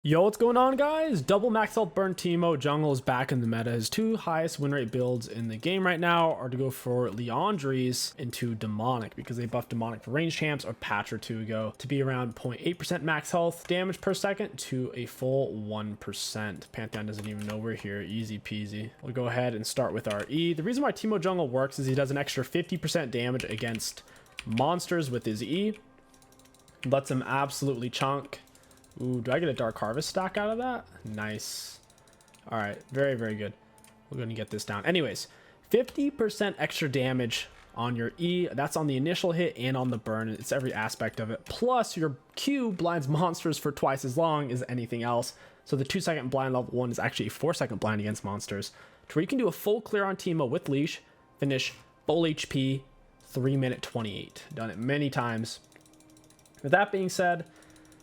Yo, what's going on, guys? Double max health burn Teemo jungle is back in the meta. His two highest win rate builds in the game right now are to go for Leandries into Demonic because they buffed Demonic for range champs a patch or two ago to be around 0.8% max health damage per second to a full 1%. Pantheon doesn't even know we're here. Easy peasy. We'll go ahead and start with our E. The reason why Teemo jungle works is he does an extra 50% damage against monsters with his E. Lets him absolutely chunk. Ooh, do I get a Dark Harvest stack out of that? Nice. All right, very, very good. We're going to get this down. Anyways, 50% extra damage on your E. That's on the initial hit and on the burn. It's every aspect of it. Plus, your Q blinds monsters for twice as long as anything else. So the 2-second blind level 1 is actually a 4-second blind against monsters. To where you can do a full clear on Teemo with leash, finish full HP, 3-minute 28. Done it many times. With that being said,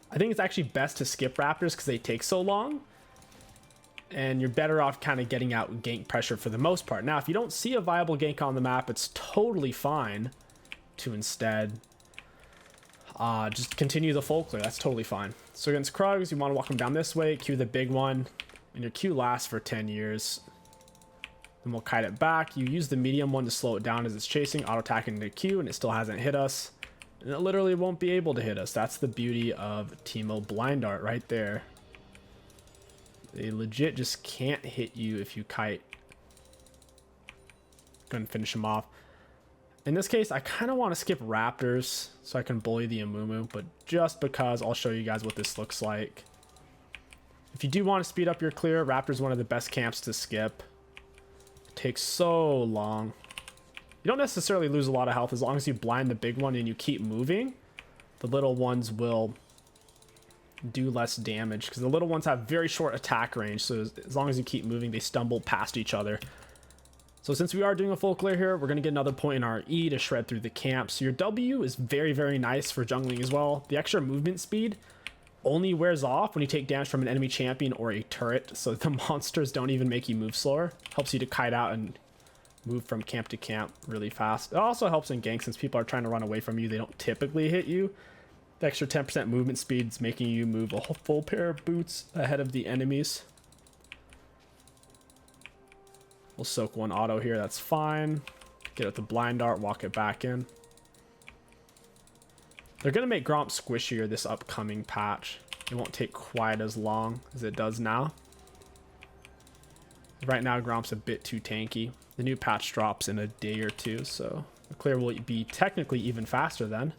I think it's actually best to skip Raptors because they take so long. And you're better off kind of getting out gank pressure for the most part. Now, if you don't see a viable gank on the map, it's totally fine to instead just continue the full clear. That's totally fine. So against Krugs, you want to walk them down this way, Q the big one, and your Q lasts for 10 years. Then we'll kite it back. You use the medium one to slow it down as it's chasing, auto-attacking the Q, and it still hasn't hit us. And it literally won't be able to hit us. That's the beauty of Teemo Blind Art right there. They legit just can't hit you if you kite. Go and finish him off. In this case, I kind of want to skip Raptors so I can bully the Amumu, but just because I'll show you guys what this looks like. If you do want to speed up your clear, Raptors is one of the best camps to skip. It takes so long. You don't necessarily lose a lot of health as long as you blind the big one and you keep moving. The little ones will do less damage because the little ones have very short attack range. So as long as you keep moving, they stumble past each other. So since we are doing a full clear here, we're going to get another point in our E to shred through the camp. So your W is very, very nice for jungling as well. The extra movement speed only wears off when you take damage from an enemy champion or a turret. So the monsters don't even make you move slower. Helps you to kite out and move from camp to camp really fast. It also helps in gank since people are trying to run away from you. They don't typically hit you. The extra 10% movement speed is making you move a full pair of boots ahead of the enemies. We'll soak one auto here. That's fine. Get it with the blind art. Walk it back in. They're going to make Gromp squishier this upcoming patch. It won't take quite as long as it does now. Right now, Gromp's a bit too tanky. The new patch drops in a day or two, so the clear will be technically even faster then.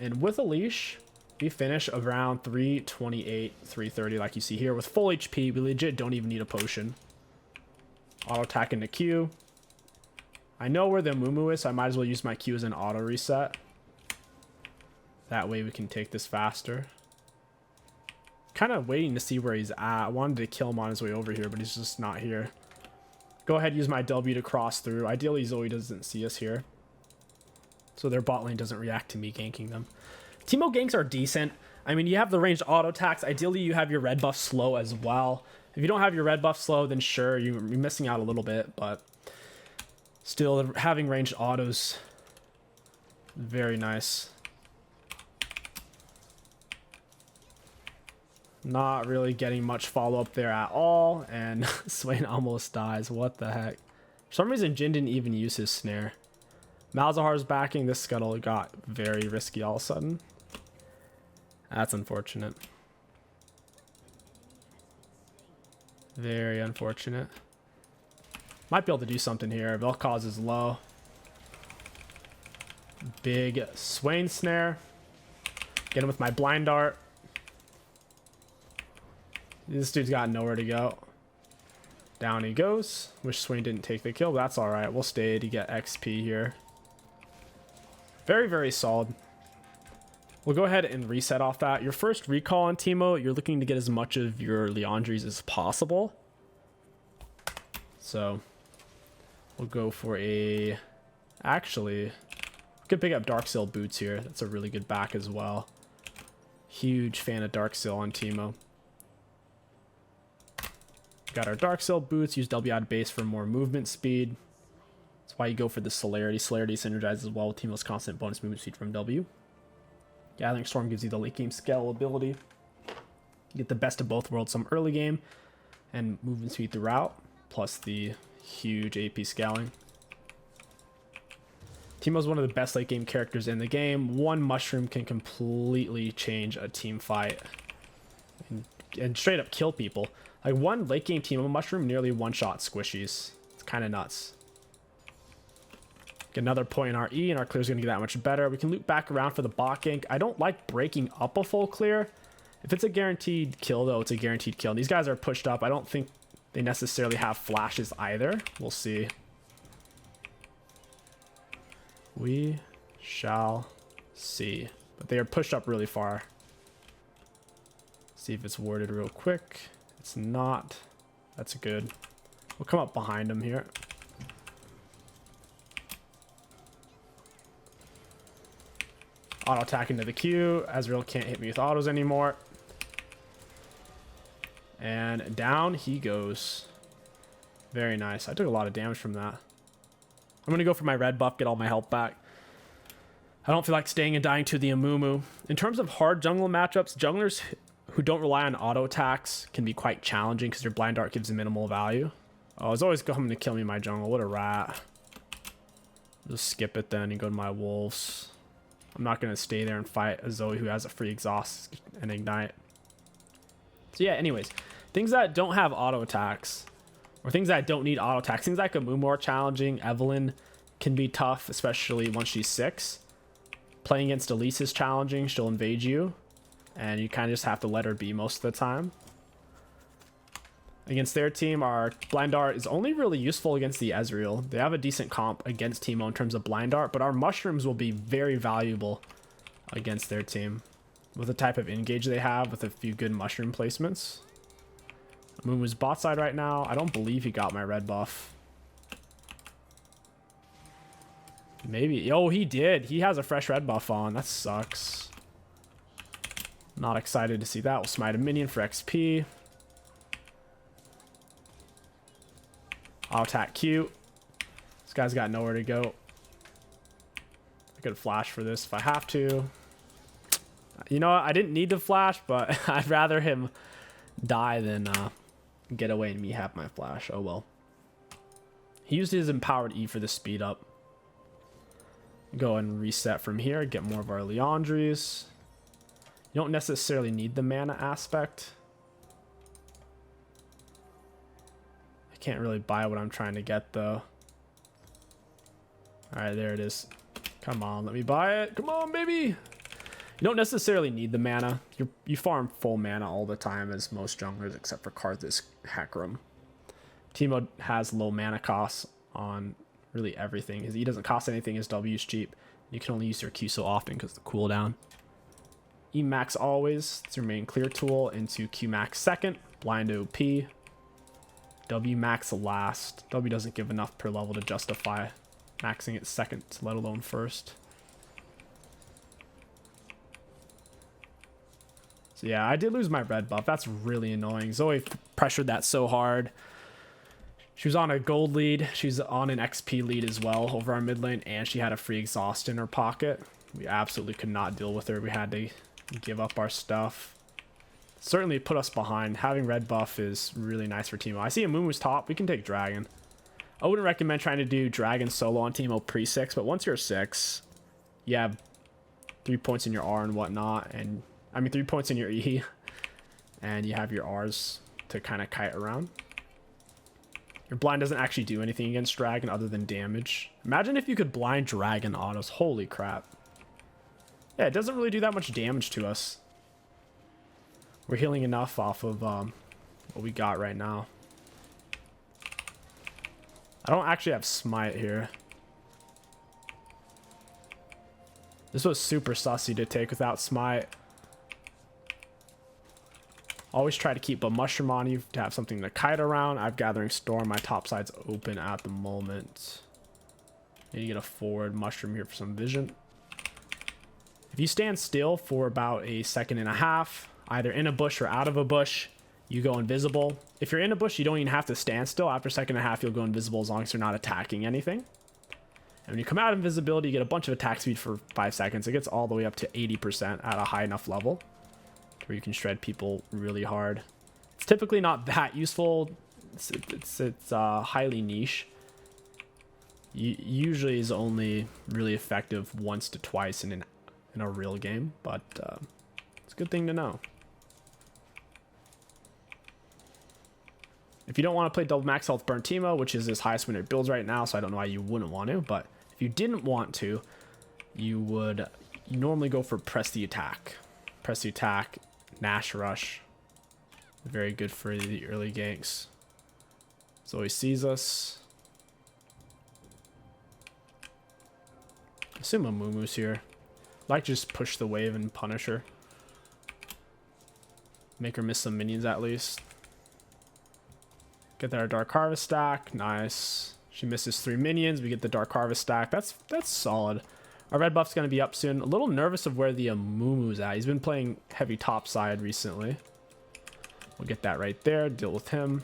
And with a leash, we finish around 328, 330 like you see here. With full HP, we legit don't even need a potion. Auto attack into Q. I know where the Mumu is, so I might as well use my Q as an auto reset. That way we can take this faster. Kind of waiting to see where he's at. I wanted to kill him on his way over here, but he's just not here. Go ahead, use my W to cross through. Ideally, Zoe doesn't see us here, so their bot lane doesn't react to me ganking them. Teemo ganks are decent. I mean, you have the ranged auto attacks. Ideally, you have your red buff slow as well. If you don't have your red buff slow, then sure, you're missing out a little bit, but still, having ranged autos, very nice. Not really getting much follow-up there at all, and Swain almost dies. What the heck? For some reason, Jhin didn't even use his snare. Malzahar's backing. This scuttle got very risky all of a sudden. That's unfortunate. Very unfortunate. Might be able to do something here. Vel'Koz is low. Big Swain snare. Get him with my blind dart. This dude's got nowhere to go. Down he goes. Wish Swain didn't take the kill, but that's alright. We'll stay to get XP here. Very, very solid. We'll go ahead and reset off that. Your first recall on Teemo, you're looking to get as much of your Leandries as possible. So, we'll go for a... Actually, we could pick up Darksail boots here. That's a really good back as well. Huge fan of Darksail on Teemo. Got our Darksail boots, use W out of base for more movement speed. That's why you go for the Celerity. Celerity synergizes well with Teemo's constant bonus movement speed from W. Gathering Storm gives you the late game scalability. You get the best of both worlds, some early game and movement speed throughout, plus the huge AP scaling. Teemo's one of the best late game characters in the game. One mushroom can completely change a team fight and straight up kill people. Like one late game Teemo mushroom nearly one-shot squishies. It's kind of nuts. Get another point in our E, and our clear's gonna get that much better. We can loop back around for the bot gank. I don't like breaking up a full clear. If it's a guaranteed kill, though, it's a guaranteed kill. And these guys are pushed up. I don't think they necessarily have flashes either. We'll see. We shall see. But they are pushed up really far. See if it's warded real quick. It's not. That's good. We'll come up behind them here. Auto attack into the queue. Ezreal can't hit me with autos anymore. And down he goes. Very nice. I took a lot of damage from that. I'm going to go for my red buff, get all my health back. I don't feel like staying and dying to the Amumu. In terms of hard jungle matchups, junglers who don't rely on auto attacks can be quite challenging because your blind dart gives a minimal value. Oh, it's always coming to kill me, my jungle. What a rat. Just skip it then and go to my wolves. I'm not going to stay there and fight a Zoe who has a free exhaust and ignite. So yeah, anyways, things that don't have auto attacks, or things that don't need auto attacks, things like Amumu are challenging. Evelyn can be tough, especially once she's 6. Playing against Elise is challenging. She'll invade you, and you kind of just have to let her be most of the time. Against their team, our blind dart is only really useful against the Ezreal. They have a decent comp against Teemo in terms of blind dart, but our mushrooms will be very valuable against their team with the type of engage they have with a few good mushroom placements. Amumu's bot side right now. I don't believe he got my red buff. Maybe. Oh, he did. He has a fresh red buff on. That sucks. Not excited to see that. We'll smite a minion for XP. I'll attack Q. This guy's got nowhere to go. I could flash for this if I have to. You know what? I didn't need to flash, but I'd rather him die than get away and me have my flash. Oh well. He used his empowered E for the speed up. Go and reset from here. Get more of our Leandries. You don't necessarily need the mana aspect. I can't really buy what I'm trying to get though. Alright, there it is. Come on, let me buy it. Come on, baby. You don't necessarily need the mana. You farm full mana all the time as most junglers, except for Karthus Hecarim. Teemo has low mana costs on really everything. His E doesn't cost anything, his W is cheap. You can only use your Q so often because of the cooldown. E max always. It's your main clear tool. Into Q max second. Blind OP. W max last. W doesn't give enough per level to justify maxing it second, let alone first. So yeah, I did lose my red buff. That's really annoying. Zoe pressured that so hard. She was on a gold lead. She's on an XP lead as well over our mid lane, and she had a free exhaust in her pocket. We absolutely could not deal with her. We had to give up our stuff. Certainly put us behind. Having red buff is really nice for Teemo. I see Amumu's top. We can take Dragon. I wouldn't recommend trying to do Dragon solo on Teemo pre-6, but once you're 6, you have 3 points in your R and whatnot, and I mean 3 points in your E, and you have your Rs to kind of kite around. Your blind doesn't actually do anything against Dragon other than damage. Imagine if you could blind Dragon autos. Holy crap. Yeah, it doesn't really do that much damage to us. We're healing enough off of what we got right now. I don't actually have smite here. This was super sussy to take without smite. Always try to keep a mushroom on you to have something to kite around. I have Gathering Storm. My top side's open at the moment. Need to get a forward mushroom here for some vision. If you stand still for about a second and a half, either in a bush or out of a bush, you go invisible. If you're in a bush, you don't even have to stand still. After a second and a half, you'll go invisible as long as you're not attacking anything. And when you come out of invisibility, you get a bunch of attack speed for 5 seconds. It gets all the way up to 80% at a high enough level. where you can shred people really hard. It's typically not that useful. It's highly niche. Usually is only really effective once to twice in a real game, but it's a good thing to know. If you don't want to play double max health burn Teemo, which is his highest win rate builds right now, so I don't know why you wouldn't want to, but if you didn't want to, you would normally go for press the attack. Press the attack, Nash rush. Very good for the early ganks. So he sees us. I assume a Moomoo's here. I'd like to just push the wave and punish her. Make her miss some minions at least. Get our Dark Harvest stack. Nice. She misses 3 minions. We get the Dark Harvest stack. That's solid. Our red buff's going to be up soon. A little nervous of where the Amumu's at. He's been playing heavy top side recently. We'll get that right there. Deal with him.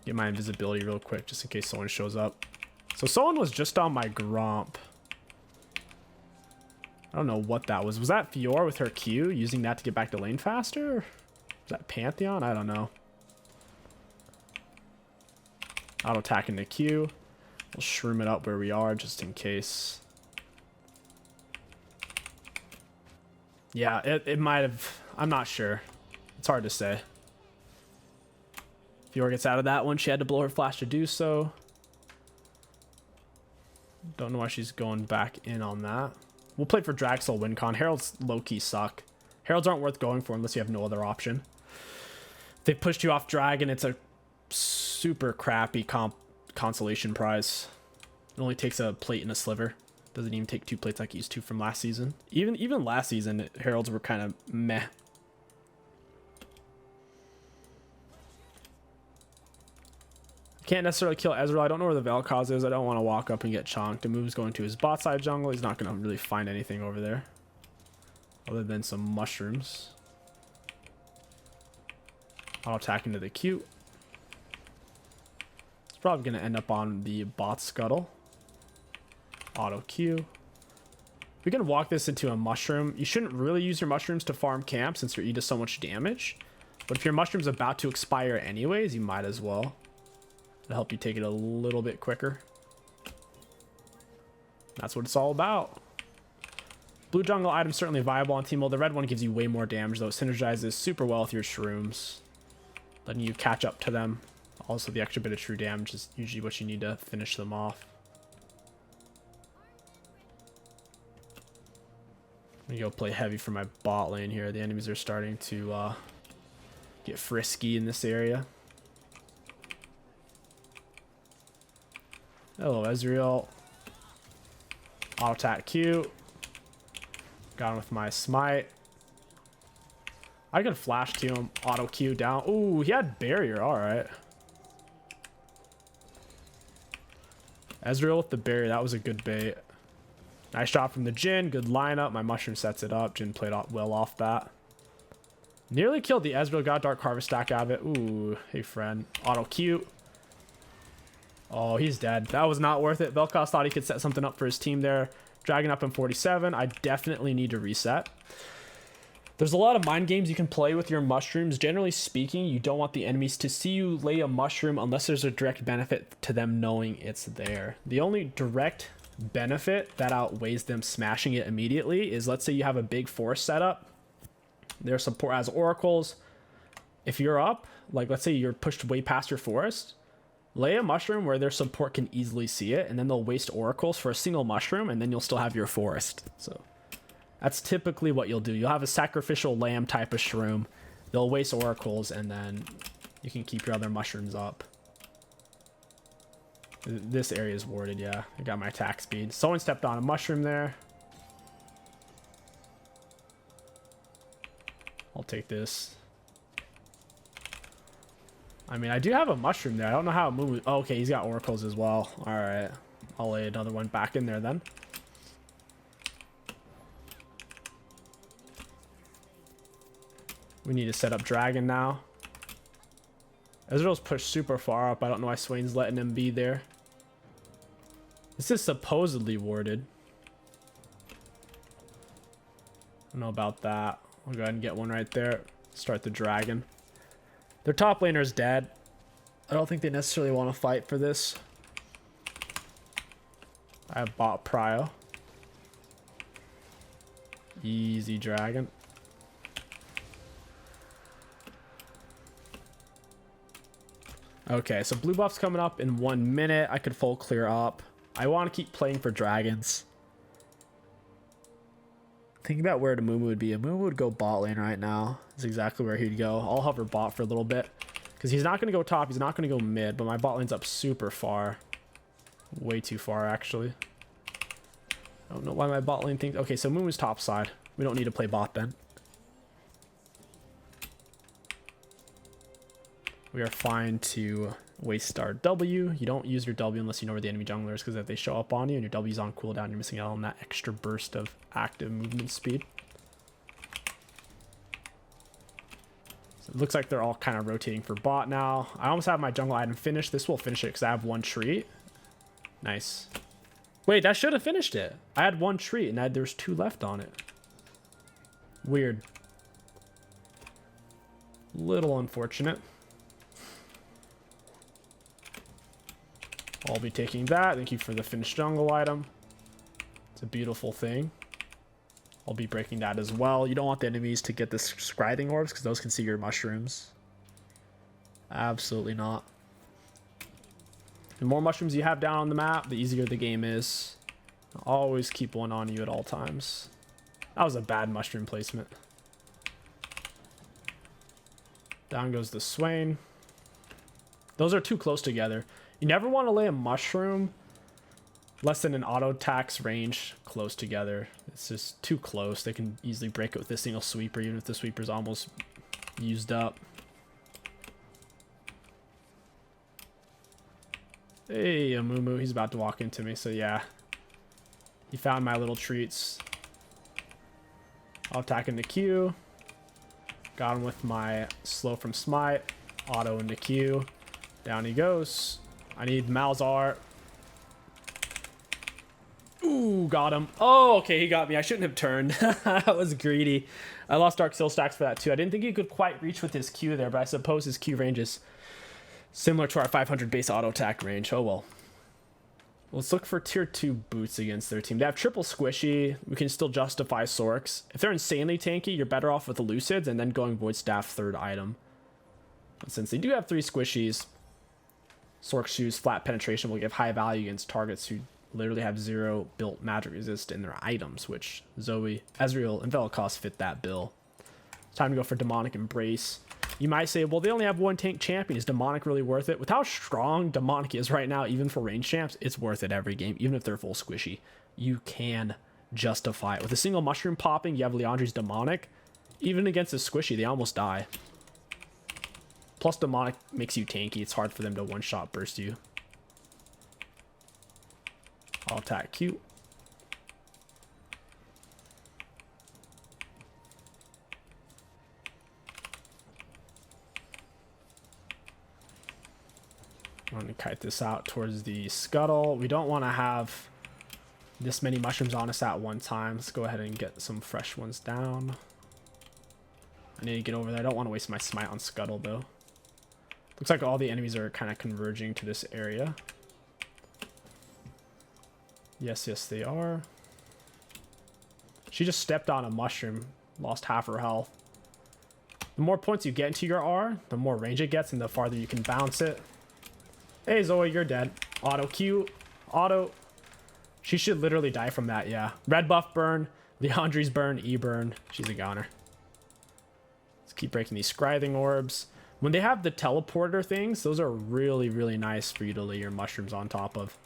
Get my invisibility real quick just in case someone shows up. So someone was just on my Gromp. I don't know what that was. Was that Fiora with her Q? Using that to get back to lane faster? Was that Pantheon? I don't know. Auto attack into Q. We'll shroom it up where we are just in case. Yeah, it might have. I'm not sure. It's hard to say. Fiora gets out of that one. She had to blow her flash to do so. Don't know why she's going back in on that. We'll play for Dragsoul WinCon. Heralds low-key suck. Heralds aren't worth going for unless you have no other option. If they pushed you off Dragon, it's a super crappy consolation prize. It only takes a plate and a sliver. Doesn't even take 2 plates like it used to from last season. Even last season, Heralds were kind of meh. Can't necessarily kill Ezreal. I don't know where the Vel'Koz is. I don't want to walk up and get chonked. The move's going to his bot side jungle. He's not going to really find anything over there. Other than some mushrooms. I'll attack into the Q. It's probably going to end up on the bot scuttle. Auto Q. We can walk this into a mushroom. You shouldn't really use your mushrooms to farm camp since your E does so much damage. But if your mushroom's about to expire anyways, you might as well. To help you take it a little bit quicker. That's what it's all about. Blue jungle item certainly viable on Teemo. The red one gives you way more damage though. It synergizes super well with your shrooms, letting you catch up to them. Also, the extra bit of true damage is usually what you need to finish them off. I'm gonna go play heavy for my bot lane here. The enemies are starting to get frisky in this area. Hello, Ezreal. Auto attack Q. Got him with my smite. I can flash to him. Auto Q down. Ooh, he had barrier. All right. Ezreal with the barrier. That was a good bait. Nice shot from the Jhin. Good lineup. My mushroom sets it up. Jhin played well off that. Nearly killed the Ezreal. Got Dark Harvest stack out of it. Ooh, hey friend. Auto Q. Oh, he's dead. That was not worth it. Vel'Koz thought he could set something up for his team there. Dragon up in 47. I definitely need to reset. There's a lot of mind games you can play with your mushrooms. Generally speaking, you don't want the enemies to see you lay a mushroom unless there's a direct benefit to them knowing it's there. The only direct benefit that outweighs them smashing it immediately is, let's say you have a big forest setup. Their support has oracles. If you're up, like let's say you're pushed way past your forest, lay a mushroom where their support can easily see it, and then they'll waste oracles for a single mushroom, and then you'll still have your forest. So that's typically what you'll do. You'll have a sacrificial lamb type of shroom. They'll waste oracles, and then you can keep your other mushrooms up. This area is warded, yeah. I got my attack speed. Someone stepped on a mushroom there. I'll take this. I mean, I do have a mushroom there. I don't know how it moves. Oh, okay, he's got oracles as well. All right. I'll lay another one back in there then. We need to set up Dragon now. Ezreal's pushed super far up. I don't know why Swain's letting him be there. This is supposedly warded. don't know about that. I'll go ahead and get one right there. Start the dragon. Their top laner is dead. I don't think they necessarily want to fight for this. I have bought Prio. Easy dragon. Okay, so blue buff's coming up in 1 minute. I could full clear up. I want to keep playing for dragons. Thinking about where Teemo would be. Teemo would go bot lane right now. That's exactly where he'd go. I'll hover bot for a little bit. Because he's not going to go top. He's not going to go mid. But my bot lane's up super far. Way too far, actually. I don't know why my bot lane thinks... Okay, so Teemo's top side. We don't need to play bot then. We are fine to waste our W. You don't use your W unless you know where the enemy jungler is, because if they show up on you and your W's on cooldown, you're missing out on that extra burst of active movement speed. So it looks like they're all kind of rotating for bot now. I almost have my jungle item finished. This will finish it because I have one treat. Nice. Wait, that should have finished it. I had one treat and there's 2 left on it. Weird. Little unfortunate. I'll be taking that. Thank you for the finished jungle item. It's a beautiful thing. I'll be breaking that as well. You don't want the enemies to get the scrithing orbs because those can see your mushrooms. Absolutely not. The more mushrooms you have down on the map, the easier the game is. Always keep one on you at all times. That was a bad mushroom placement. Down goes the Swain. Those are too close together. You never want to lay a mushroom less than an auto attack's range close together. It's just too close. They can easily break it with a single sweeper, even if the sweeper's almost used up. Hey, Amumu, he's about to walk into me, so yeah. He found my little treats. I'll attack into Q. Got him with my slow from smite. Auto into Q. Down he goes. I need Malzahar. Ooh, got him. Oh, okay, he got me. I shouldn't have turned. That was greedy. I lost Dark Soul stacks for that too. I didn't think he could quite reach with his Q there, but I suppose his Q range is similar to our 500 base auto attack range. Oh well. Let's look for tier 2 boots against their team. They have triple squishy. We can still justify Sorks. If they're insanely tanky, you're better off with the Lucids and then going Void Staff 3rd item. But since they do have 3 squishies, Sork Shoes Flat Penetration will give high value against targets who literally have 0 built magic resist in their items, which Zoe, Ezreal, and Vel'Koz fit that bill. It's time to go for Demonic Embrace. You might say, well, they only have 1 tank champion. Is Demonic really worth it? With how strong Demonic is right now, even for range champs, it's worth it every game, even if they're full squishy. You can justify it. With a single mushroom popping, you have Liandry's Demonic. Even against a squishy, they almost die. Plus, Demonic makes you tanky. It's hard for them to one-shot burst you. I'll attack Q. I'm going to kite this out towards the scuttle. We don't want to have this many mushrooms on us at one time. Let's go ahead and get some fresh ones down. I need to get over there. I don't want to waste my smite on scuttle, though. Looks like all the enemies are kind of converging to this area. Yes, yes, they are. She just stepped on a mushroom. Lost half her health. The more points you get into your R, the more range it gets and the farther you can bounce it. Hey, Zoe, you're dead. Auto Q. Auto. She should literally die from that, yeah. Red buff burn. Liandry's burn. E burn. She's a goner. Let's keep breaking these scrithing orbs. When they have the teleporter things, those are really, really nice for you to lay your mushrooms on top of.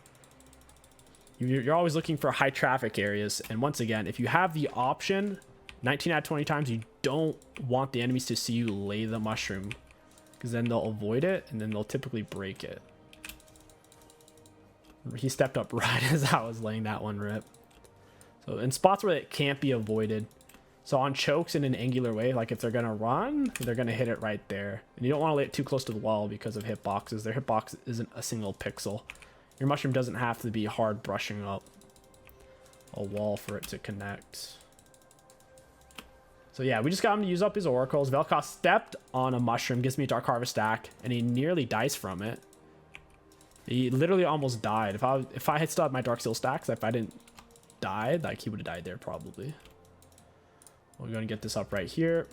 You're always looking for high traffic areas. And once again, if you have the option, 19 out of 20 times, you don't want the enemies to see you lay the mushroom. Because then they'll avoid it, and then they'll typically break it. He stepped up right as I was laying that one rip. So in spots where it can't be avoided. So on chokes in an angular way, like if they're going to run, they're going to hit it right there. And you don't want to lay it too close to the wall because of hitboxes. Their hitbox isn't a single pixel. Your mushroom doesn't have to be hard brushing up a wall for it to connect. So yeah, we just got him to use up his oracles. Vel'Koz stepped on a mushroom, gives me a Dark Harvest stack, and he nearly dies from it. He literally almost died. If I had still had my Dark Seal stacks, if I didn't die, like he would have died there probably. We're going to get this up right here.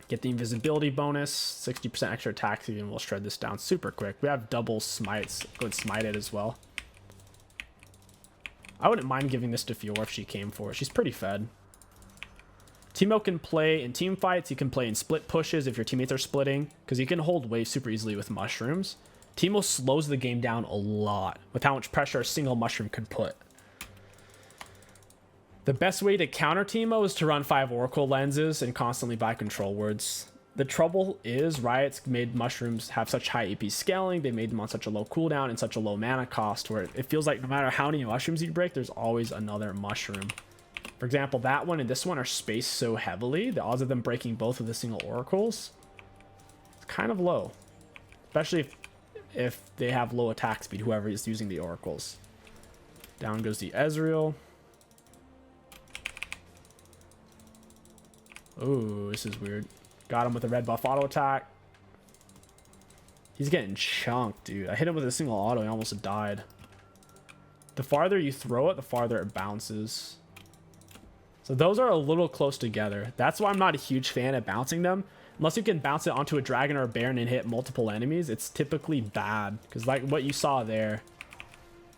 Get the invisibility bonus, 60% extra attack, and we'll shred this down super quick. We have double smites. Go and smite it as well. I wouldn't mind giving this to Fiora if she came for it. She's pretty fed. Teemo can play in team fights. He can play in split pushes if your teammates are splitting, because he can hold waves super easily with mushrooms. Teemo slows the game down a lot with how much pressure a single mushroom could put. The best way to counter Teemo is to run 5 Oracle lenses and constantly buy control words. The trouble is Riot's made mushrooms have such high AP scaling. They made them on such a low cooldown and such a low mana cost where it feels like no matter how many mushrooms you break, there's always another mushroom. For example, that one and this one are spaced so heavily, the odds of them breaking both of the single oracles is kind of low. Especially if they have low attack speed, whoever is using the oracles. Down goes the Ezreal. Oh, this is weird. Got him with a red buff auto attack. He's getting chunked, dude. I hit him with a single auto, he almost died. The farther you throw it, the farther it bounces. So those are a little close together. That's why I'm not a huge fan of bouncing them. Unless you can bounce it onto a dragon or a baron and hit multiple enemies, it's typically bad. Because like what you saw there,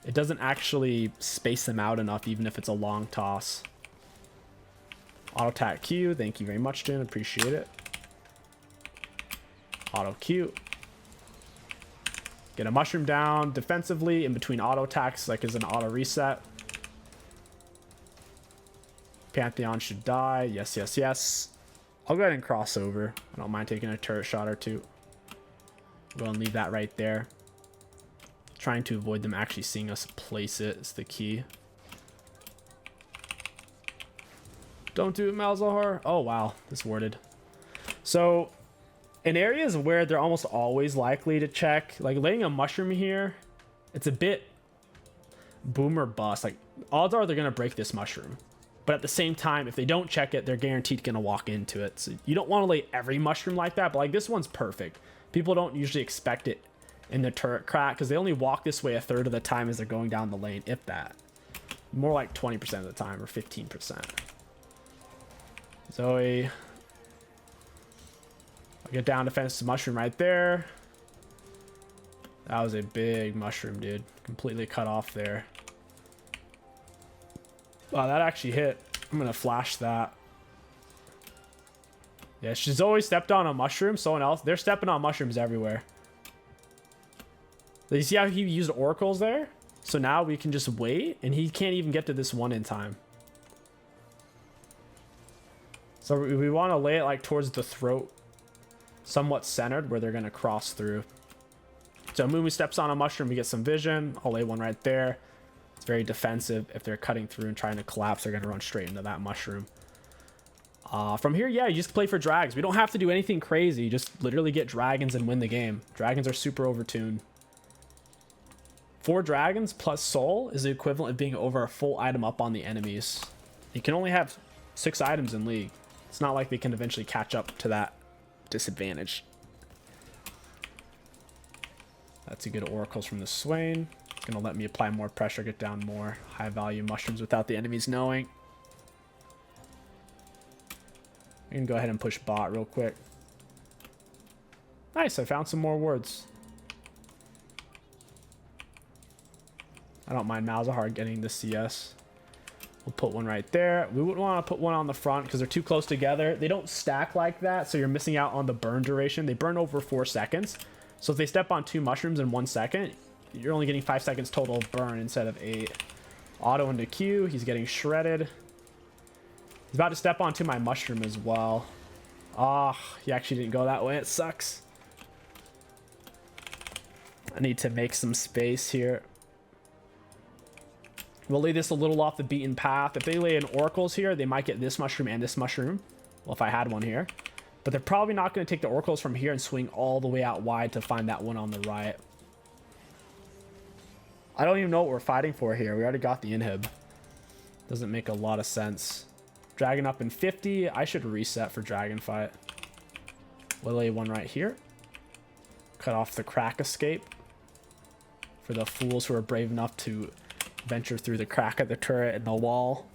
it doesn't actually space them out enough, even if it's a long toss. Auto attack Q. Thank you very much, Jin. Appreciate it. Auto Q. Get a mushroom down defensively in between auto attacks, like as an auto reset. Pantheon should die. Yes, yes, yes. I'll go ahead and cross over. I don't mind taking a turret shot or two. Go and leave that right there. Trying to avoid them actually seeing us place it is the key. Don't do it, Malzahar. Oh, wow. This warded. So, in areas where they're almost always likely to check, like laying a mushroom here, it's a bit boom or bust. Like, odds are they're going to break this mushroom. But at the same time, if they don't check it, they're guaranteed going to walk into it. So you don't want to lay every mushroom like that, but like this one's perfect. People don't usually expect it in the turret crack because they only walk this way a third of the time as they're going down the lane, if that. More like 20% of the time or 15%. Zoe. I'll get down defensive mushroom right there. That was a big mushroom, dude. Completely cut off there. Wow, that actually hit. I'm going to flash that. Yeah, she's always stepped on a mushroom. Someone else. They're stepping on mushrooms everywhere. You see how he used oracles there? So now we can just wait, and he can't even get to this one in time. So we want to lay it like towards the throat. Somewhat centered where they're going to cross through. So when we steps on a mushroom, we get some vision. I'll lay one right there. It's very defensive. If they're cutting through and trying to collapse, they're going to run straight into that mushroom. From here, yeah, you just play for drags. We don't have to do anything crazy. You just literally get dragons and win the game. Dragons are super overtuned. 4 dragons plus soul is the equivalent of being over a full item up on the enemies. You can only have 6 items in League. It's not like they can eventually catch up to that disadvantage. That's a good oracles from the Swain. Gonna let me apply more pressure, get down more high value mushrooms without the enemies knowing. I can go ahead and push bot real quick. Nice, I found some more words. I don't mind Malzahar getting the CS. We'll put one right there. We wouldn't want to put one on the front because they're too close together. They don't stack like that, so you're missing out on the burn duration. They burn over 4 seconds. So if they step on 2 mushrooms in 1 second, you're only getting 5 seconds total of burn instead of 8. Auto into Q. He's getting shredded. He's about to step onto my mushroom as well. Ah, he actually didn't go that way. It sucks. I need to make some space here. We'll lay this a little off the beaten path. If they lay in oracles here, they might get this mushroom and this mushroom. Well, if I had one here. But they're probably not going to take the oracles from here and swing all the way out wide to find that one on the right. I don't even know what we're fighting for here. We already got the inhib. Doesn't make a lot of sense. Dragon up in 50. I should reset for dragon fight. We'll lay one right here. Cut off the crack escape for the fools who are brave enough to venture through the crack of the turret and the wall.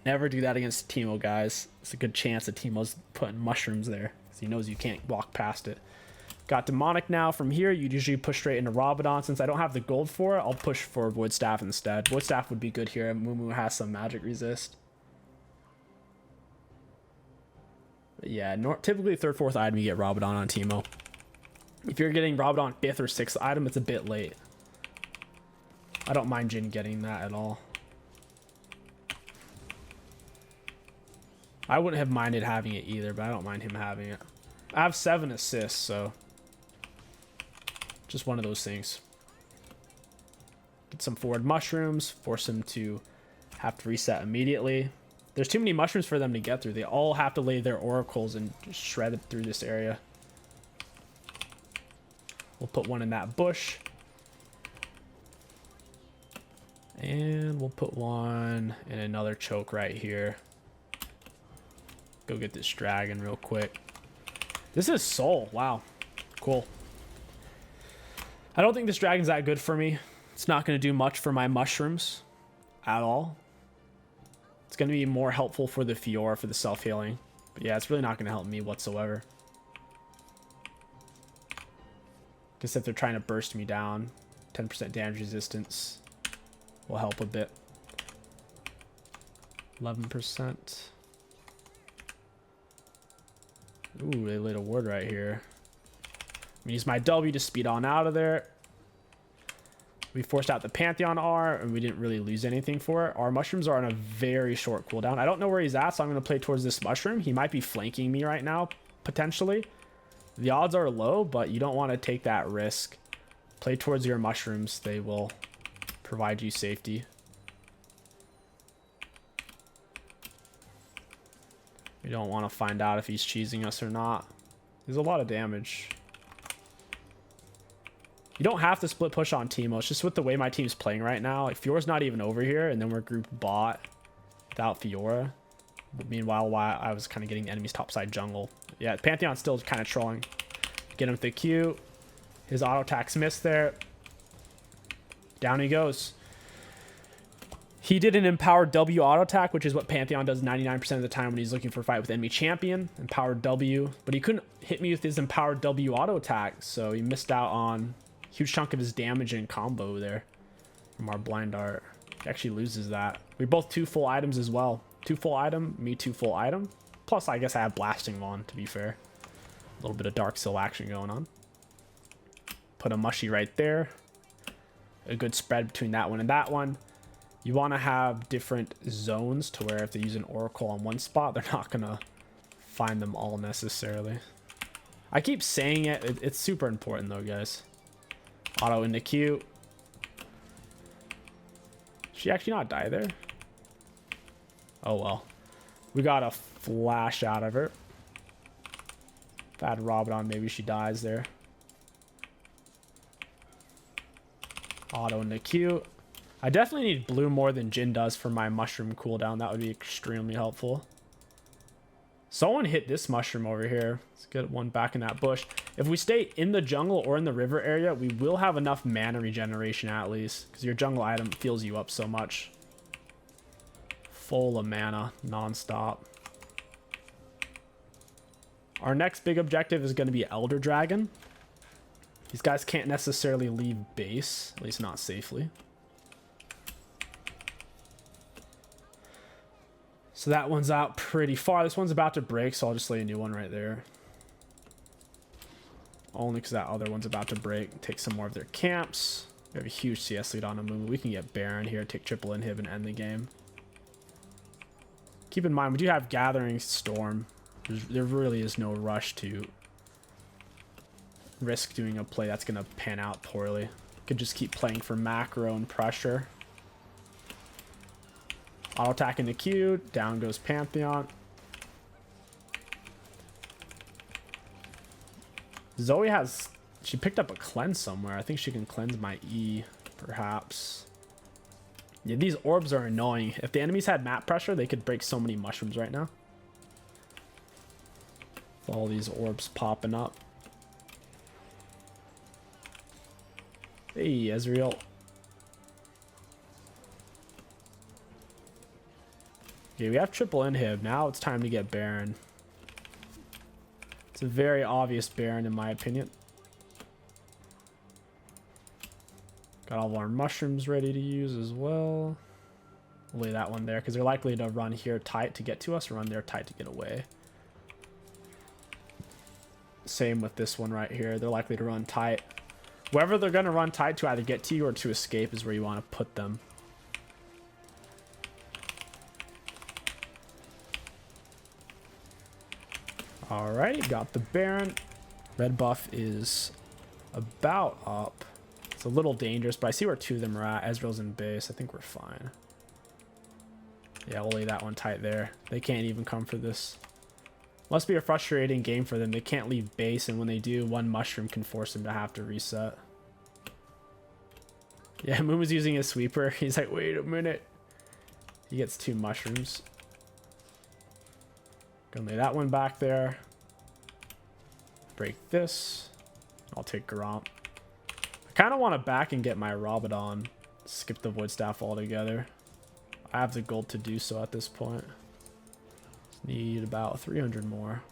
Never do that against Teemo, guys. It's a good chance that Teemo's putting mushrooms there because he knows you can't walk past it. Got demonic now. From here, you'd usually push straight into Rabadon. Since I don't have the gold for it, I'll push for Void Staff instead. Void Staff would be good here. Mumu has some magic resist. But yeah, typically third, fourth item, you get Rabadon on Teemo. If you're getting Rabadon fifth or sixth item, it's a bit late. I don't mind Jhin getting that at all. I wouldn't have minded having it either, but I don't mind him having it. I have 7 assists, so just one of those things. Get some forward mushrooms, force him to have to reset immediately. There's too many mushrooms for them to get through. They all have to lay their oracles and just shred it through this area. We'll put one in that bush. And we'll put one in another choke right here. Go get this dragon real quick. This is soul. Wow. Cool. I don't think this dragon's that good for me. It's not going to do much for my mushrooms at all. It's going to be more helpful for the Fiora for the self-healing. But yeah, it's really not going to help me whatsoever. Just if they're trying to burst me down, 10% damage resistance will help a bit. 11%. Ooh, they laid a ward right here. I'm gonna use my W to speed on out of there. We forced out the Pantheon R, and we didn't really lose anything for it. Our mushrooms are on a very short cooldown. I don't know where he's at, so I'm going to play towards this mushroom. He might be flanking me right now, potentially. The odds are low, but you don't want to take that risk. Play towards your mushrooms. They will provide you safety. We don't want to find out if he's cheesing us or not. There's a lot of damage. You don't have to split push on Teemo. It's just with the way my team's playing right now. Like, Fiora's not even over here, and then we're grouped bot without Fiora. But meanwhile, while I was kind of getting the enemy's topside jungle. Yeah, Pantheon's still kind of trolling. Get him with the Q. His auto attacks missed there. Down he goes. He did an empowered W auto attack, which is what Pantheon does 99% of the time when he's looking for a fight with enemy champion. Empowered W. But he couldn't hit me with his empowered W auto attack, so he missed out on a huge chunk of his damage and combo there from our blind art. He actually loses that. We're both 2 full items as well. 2 full item, me 2 full item. Plus, I guess I have Blasting Wand, to be fair. A little bit of Dark Seal action going on. Put a mushy right there. A good spread between that one and that one. You want to have different zones to where if they use an Oracle on one spot, they're not going to find them all necessarily. I keep saying it. It's super important, though, guys. Auto into Q. She actually not die there? Oh, well. We got a flash out of her. If I had Rabadon, maybe she dies there. Auto into Q. I definitely need blue more than Jhin does for my mushroom cooldown. That would be extremely helpful. Someone hit this mushroom over here. Let's get one back in that bush. If we stay in the jungle or in the river area, we will have enough mana regeneration at least, because your jungle item fills you up so much. Full of mana, non-stop. Our next big objective is going to be Elder Dragon. These guys can't necessarily leave base, at least not safely. So that one's out pretty far. This one's about to break, so I'll just lay a new one right there. Only because that other one's about to break. Take some more of their camps. We have a huge CS lead on Amumu. We can get Baron here, take triple inhib, and end the game. Keep in mind, we do have Gathering Storm. There really is no rush to risk doing a play that's going to pan out poorly. Could just keep playing for macro and pressure. Auto attack into Q. Down goes Pantheon. Zoe has... She picked up a cleanse somewhere. I think she can cleanse my E, perhaps. Yeah, these orbs are annoying. If the enemies had map pressure, they could break so many mushrooms right now. All these orbs popping up. Hey, Ezreal. Okay, we have triple inhib. Now it's time to get Baron. It's a very obvious Baron in my opinion. Got all of our mushrooms ready to use as well. We'll lay that one there because they're likely to run here tight to get to us or run there tight to get away. Same with this one right here. They're likely to run tight. Wherever they're going to run tight to either get to you or to escape is where you want to put them. Alright, got the Baron. Red buff is about up. It's a little dangerous, but I see where two of them are at. Ezreal's in base. I think we're fine. Yeah, we'll lay that one tight there. They can't even come for this. Must be a frustrating game for them. They can't leave base, and when they do, one mushroom can force them to have to reset. Yeah, Moon was using his sweeper. He's like, wait a minute. He gets two mushrooms. Gonna lay that one back there. Break this. I'll take Garant. I kind of want to back and get my Rabadon. Skip the Void Staff altogether. I have the gold to do so at this point. Just need about 300 more.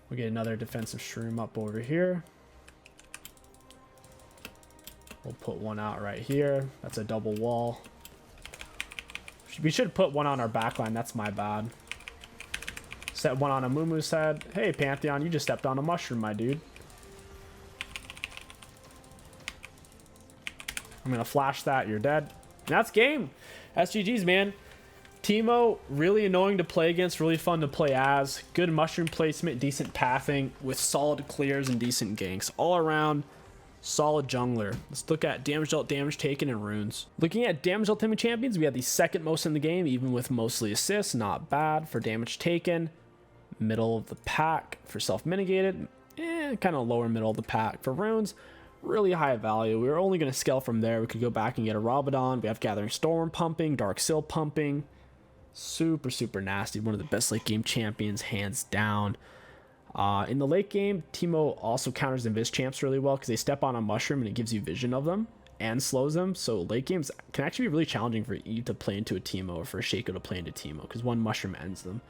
We get another defensive shroom up over here. We'll put one out right here. That's a double wall. We should put one on our backline. That's my bad. Set one on Amumu's head. Hey, Pantheon, you just stepped on a mushroom, my dude. I'm going to flash that. You're dead. And that's game. SGG's, man. Teemo, really annoying to play against. Really fun to play as. Good mushroom placement. Decent pathing. With solid clears and decent ganks. All around. Solid jungler. Let's look at damage dealt, damage taken, and runes. Looking at damage dealt Teemo champions, we have the second most in the game, even with mostly assists. Not bad for damage taken. Middle of the pack for self-mitigated. Kind of lower middle of the pack. For runes, really high value. We were only going to scale from there. We could go back and get a Rabadon. We have Gathering Storm pumping, Dark Seal pumping. Super, super nasty. One of the best late game champions, hands down. In the late game, Teemo also counters Invis champs really well because they step on a mushroom and it gives you vision of them and slows them. So late games can actually be really challenging for you to play into a Teemo or for a Shaco to play into Teemo because one mushroom ends them.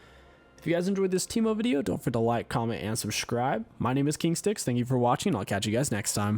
If you guys enjoyed this Teemo video, don't forget to like, comment, and subscribe. My name is King Sticks. Thank you for watching. I'll catch you guys next time.